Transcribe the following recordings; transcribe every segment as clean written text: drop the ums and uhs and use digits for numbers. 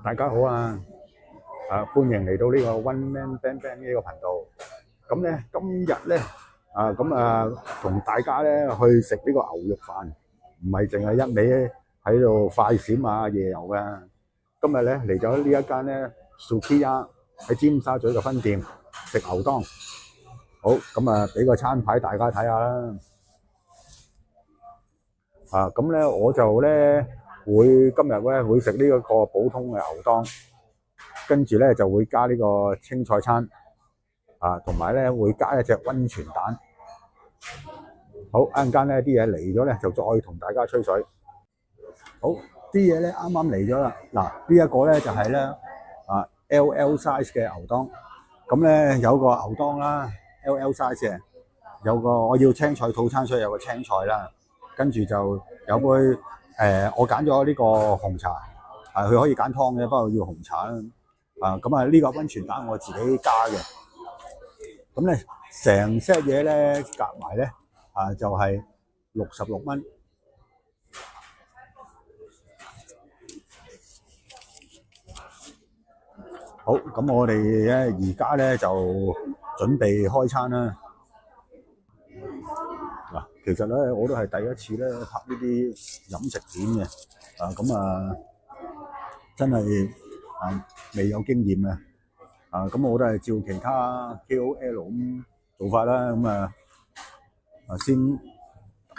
大家好啊！歡迎嚟到呢個 One Man Bang Bang 呢個頻道。咁咧，今日咧同大家咧去食呢個牛肉飯，唔係淨係一味喺度快閃啊夜遊噶。今日咧嚟咗呢一間咧 Sukiya 喺尖沙咀嘅分店食牛當。好，咁俾個餐牌大家睇下啦。咁咧我就咧今日咧會食呢一個普通嘅牛當，跟住咧就會加呢個青菜餐同埋咧會加一隻溫泉蛋。好，一陣間咧啲嘢嚟咗咧就再同大家吹水。好，啲嘢咧啱啱嚟咗啦。嗱，呢一個咧就係咧LL size 嘅牛當。咁咧有個牛當啦 ，LL size 嘅，有個我要青菜套餐，所以有個青菜啦。跟住就有杯我揀咗呢個紅茶，佢可以揀湯嘅，不過要紅茶啦。咁呢個溫泉蛋我自己加嘅。咁咧成 set 嘢咧夾埋咧就係66蚊。好，咁我哋咧而家咧就準備開餐啦。嗱，其實咧我都係第一次咧拍呢啲飲食片嘅，真係未有經驗嘅，咁我都係照其他 KOL 咁做法啦，先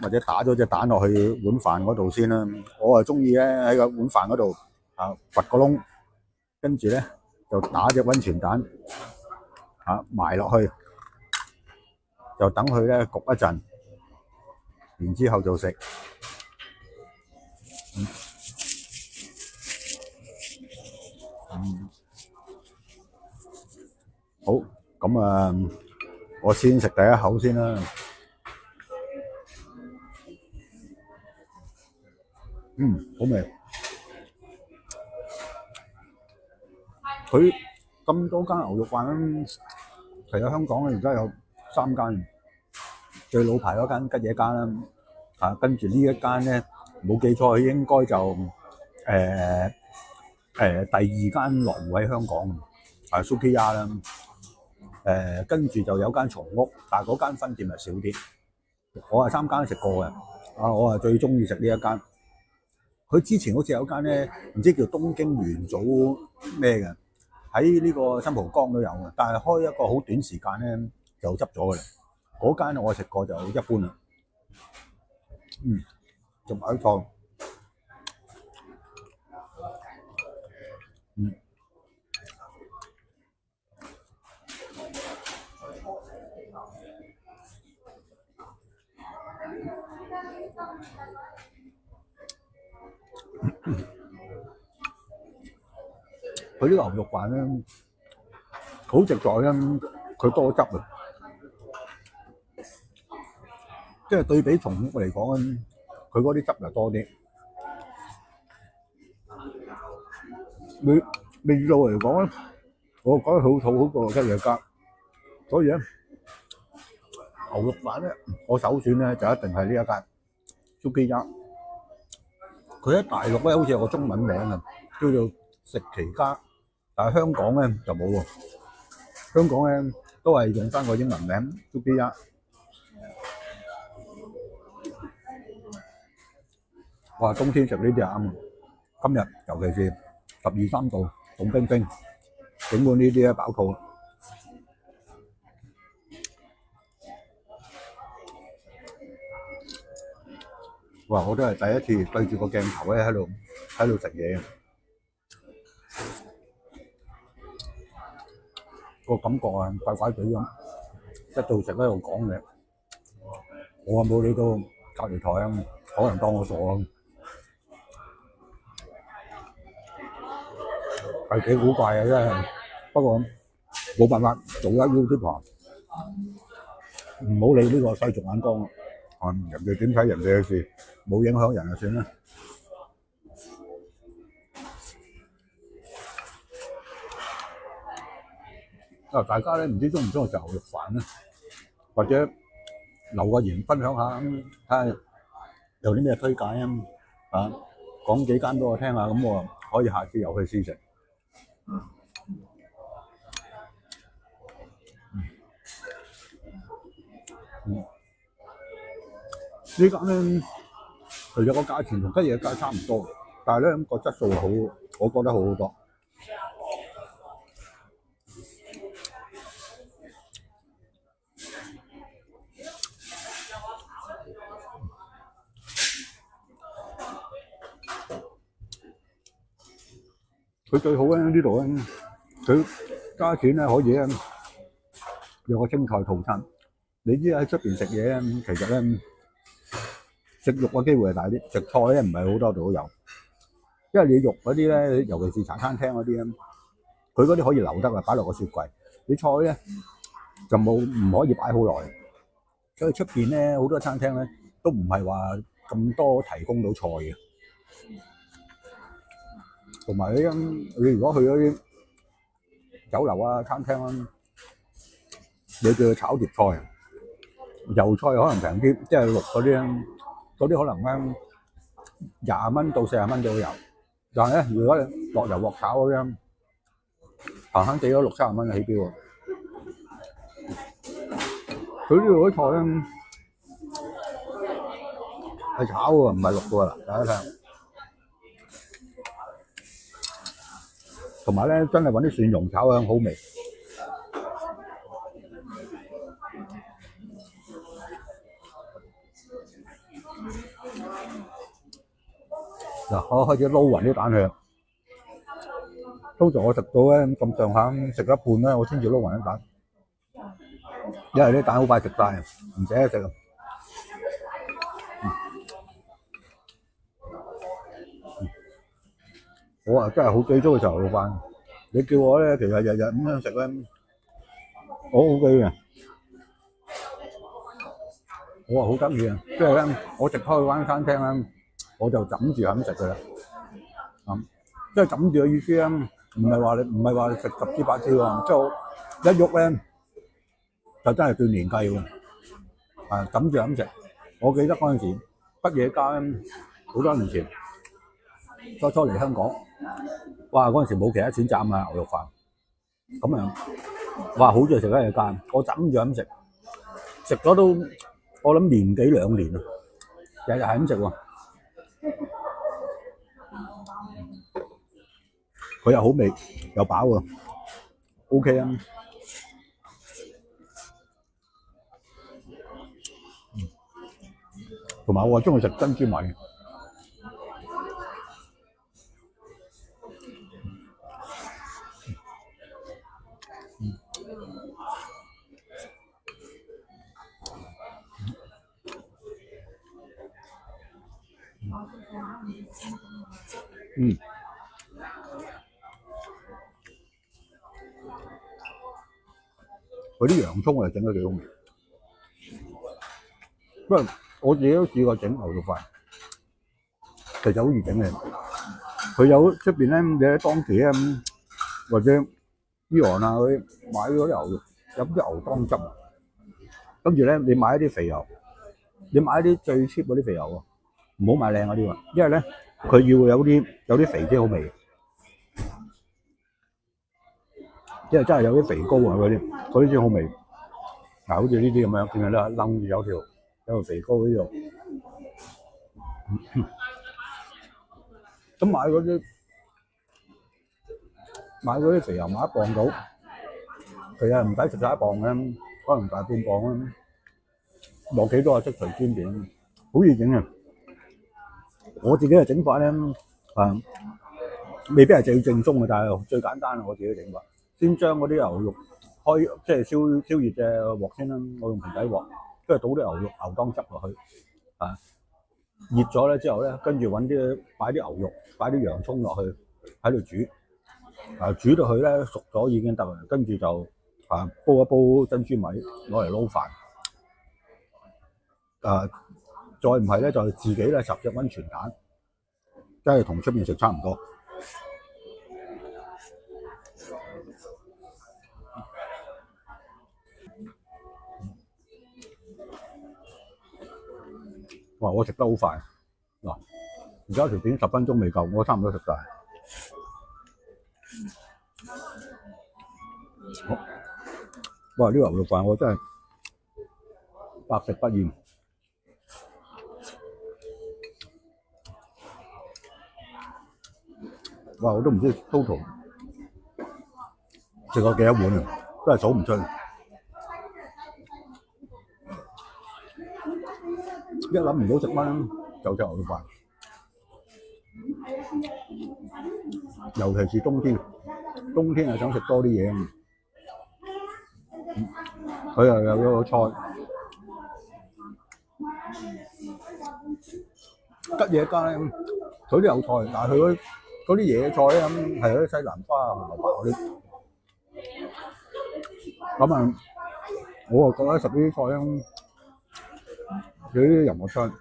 或者打咗隻蛋落去碗飯嗰度先啦。我中意咧喺個碗飯嗰度掘個窿，跟住咧就打隻溫泉蛋埋落去，就等佢咧焗一陣。然之後就食。好，咁我先食第一口先啦。好味。佢咁多間牛肉飯咧，其實香港咧而家有3間。最老牌嗰間吉野家啦，跟住呢一間咧冇記錯，佢應該就第2間落戶喺香港，Sukiya 啦，跟住就有間松屋，但係嗰間分店係少啲。我係3間食過嘅，我係最中意食呢一間。佢之前好似有間咧，唔知叫東京元祖咩嘅，喺呢個新蒲崗都有嘅，但係開一個好短時間咧就執咗嘅啦。嗰間我食過就一般啦，仲有錯，佢呢個牛肉飯咧好直在咧，佢多汁啊！即係對比松屋嚟講咧，佢嗰啲汁就多啲。味道嚟講咧，我覺得好好過吉野家，所以咧牛肉飯咧，我首選咧就一定係呢一間 Sukiya。佢喺大陸咧好似有個中文名啊，叫做食其家，但係香港咧就冇喎。香港咧都係用翻個英文名 Sukiya。哇！冬天食呢啲啱啊！今日尤其是12、13度，凍冰冰，整碗呢啲咧飽肚。哇！我都係第一次對住個鏡頭咧喺度食嘢，個感覺怪怪地咁，一度食一度講嘢。我冇理到隔離台可能當我傻係幾古怪真係。不過冇辦法，做一 YouTuber，唔好理呢個世俗眼光，人哋點睇人哋嘅事，冇影響人就算啦。大家咧唔知中唔中意食牛肉飯咧，或者留個言分享下，睇下有啲咩推介講幾間俾我聽下，咁我可以下次又去試食。呢間咧，其實個價錢同吉野家差唔多，但係咧個質素好，我覺得好好多。佢最好咧呢度咧，佢加錢咧可以咧有個青菜套餐。你知喺出邊食嘢咧，其實咧食肉嘅機會係大啲，食菜咧唔係好多度都有。因為你肉嗰啲咧，尤其是茶餐廳嗰啲咧，佢嗰啲可以留得啊，擺落個雪櫃。你菜咧就唔可以擺好耐。所以出邊咧好多餐廳咧都唔係話咁多提供到菜嘅。同埋你如果去嗰啲酒樓啊、餐廳啊，你叫佢炒碟菜，油菜可能平啲，即係綠嗰啲咧，嗰啲可能咧20蚊到40蚊都有。但係咧，如果你落油鑊炒嗰啲，閒閒地都60-70蚊起標啊！佢呢度啲菜咧係炒嘅，唔係綠嘅喎，大家睇。同埋咧，真係揾啲蒜蓉炒香好味。嗱，我開始撈勻啲蛋去。通常我食到咧咁上下，食一半咧，我先至撈勻啲蛋，因為啲蛋好快食晒，唔捨得食啊。我啊真係好最中意食牛肉飯。你叫我咧，其實日日咁樣食咧，我 OK 嘅。我啊好得意啊，即係咧，我食開嗰間餐廳咧，我就枕住咁食㗎啦。即係枕住嘅意思咧，唔係話食10支8支喎，即係我一喐咧就真係斷年計喎。枕住咁食。我記得嗰陣時吉野家咧，好多年前初嚟香港，哇！嗰陣時冇其他選擇啊，牛肉飯咁啊，哇！好中意食吉野家，我枕住咁食，食咗都我諗年幾2年啊，日日係咁食喎。佢又好味又飽喎 ，OK 啊！同埋我中意食珍珠米。佢啲洋葱啊整得幾好味。不過我自己都試過整牛肉飯，其實好易整嘅。佢有出邊咧，你喺當期啊或者伊昂啊嗰啲買嗰啲牛肉，有啲牛當汁，跟住咧你買一啲肥油，你買一啲最 cheap 嗰啲肥油喎，唔好買靚嗰啲喎，因為咧佢要有啲肥啲好味，因為真係有啲肥膏啊嗰啲先好味。嗱，好似呢啲咁樣，見唔見到楞住有條肥膏呢度。咁買嗰啲肥油買1磅到，其實唔使食晒1磅嘅，可能大半磅啦，落幾多啊即隨煎片，好易整嘅。我自己嘅整法咧，未必係最正宗嘅，但係最簡單我自己嘅整法。先將嗰啲牛肉即係燒熱隻鑊先啦，我用平底鑊，跟住倒啲牛當汁落去，熱咗咧之後咧，跟住擺啲牛肉，擺啲洋葱落去喺度煮，煮到佢咧熟咗已經得啦，跟住就煲一煲珍珠米攞嚟撈飯，再唔係咧就自己咧10隻溫泉蛋，即係同出面食差唔多。哇！我食得好快嗱，而家條片10分鐘未夠，我差唔多食晒。哇！呢個牛肉飯我真係百食不厭。哇！我都唔知 total 食過幾多碗啊，真係數唔出。一諗唔到食乜就食牛肉飯，尤其是冬天係想食多啲嘢。佢又有個菜，吉野家咧，佢都有菜，但係佢嗰啲野菜咧係嗰啲西蘭花啊、紅蘿蔔嗰啲。咁啊，我覺得食呢啲菜咧，有啲人物香，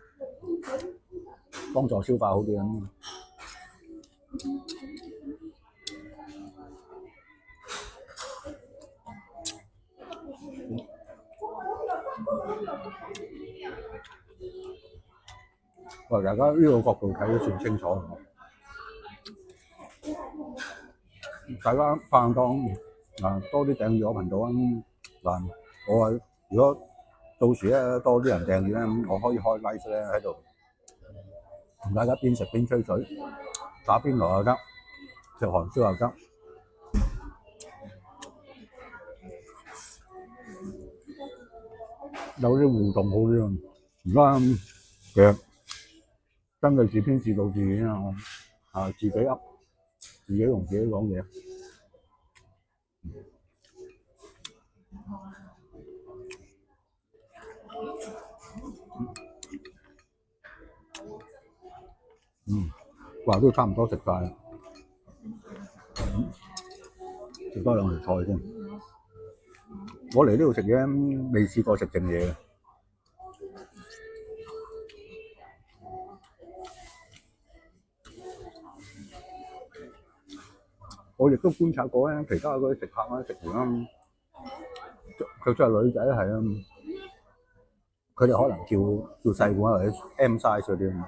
幫助消化好啲咁。喂，大家呢個角度睇都算清楚。大家拍檔多啲訂閱我頻道啊！嗱，我係如果到時咧多啲人訂閱咧，我可以開 live 咧喺度同大家邊食邊吹水，打邊爐又得，食韓燒又得。有啲互動好啲啊！而家其實真係自編自導自演啊，自己噏，自己同自己講嘢。話都差唔多食晒啦，食多兩條菜先。我嚟呢度食嘢未試過食剩嘢嘅。我亦都觀察過咧，其他嗰啲食客咧食完啦，佢真係女仔係啊，佢哋可能叫細碗或者 M size 嗰啲，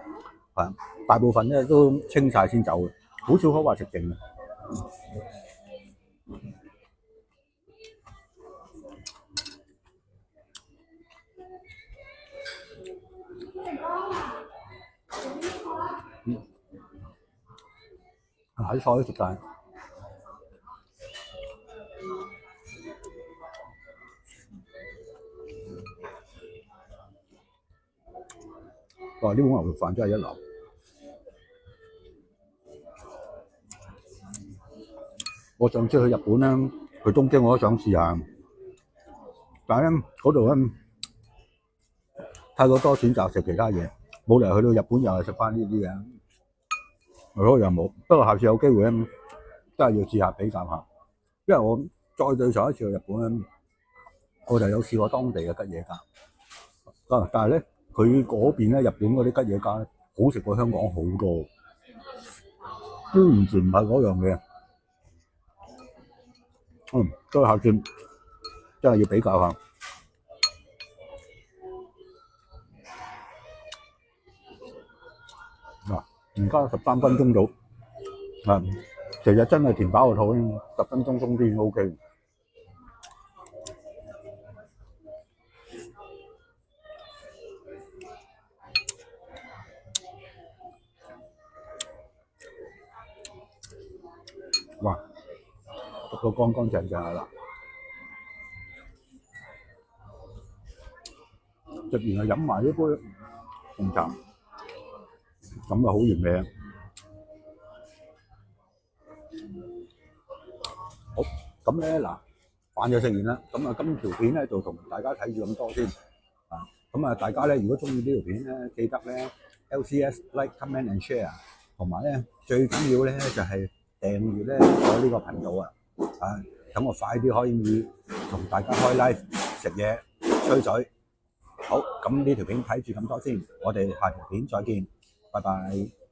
係大部分咧都清晒先走嘅，好少可話食剩嘅。啲菜都食晒。哇！呢碗牛肉飯真係一流。我上次去日本咧，去東京我都想試下，但係咧嗰度咧太過多選擇食其他嘢，冇理由去到日本又係食翻呢啲嘅。嗰個又冇，不過下次有機會咧，真係要試下比較下，因為我再對上一次去日本咧，我就有試過當地嘅吉野家，但係咧佢嗰邊咧日本嗰啲吉野家咧，好食過香港好多，都完全唔係嗰樣嘢。所以下次真係要比較下。而家13分鐘到，其實真係填飽個肚先，10分鐘鬆啲 OK。哇，食到乾乾淨淨啦，食完就飲埋呢杯紅茶。咁就好完美啊！好，咁咧嗱，飯就食完啦。咁啊，今條片咧就同大家睇住咁多先。咁啊，大家咧如果中意呢條片咧，記得咧 LCS like comment and share， 同埋咧最緊要咧就係訂閱咧我呢個頻道啊！咁我快啲可以同大家開 live 食嘢吹水。好，咁呢條片睇住咁多先，我哋下條片再見。拜拜。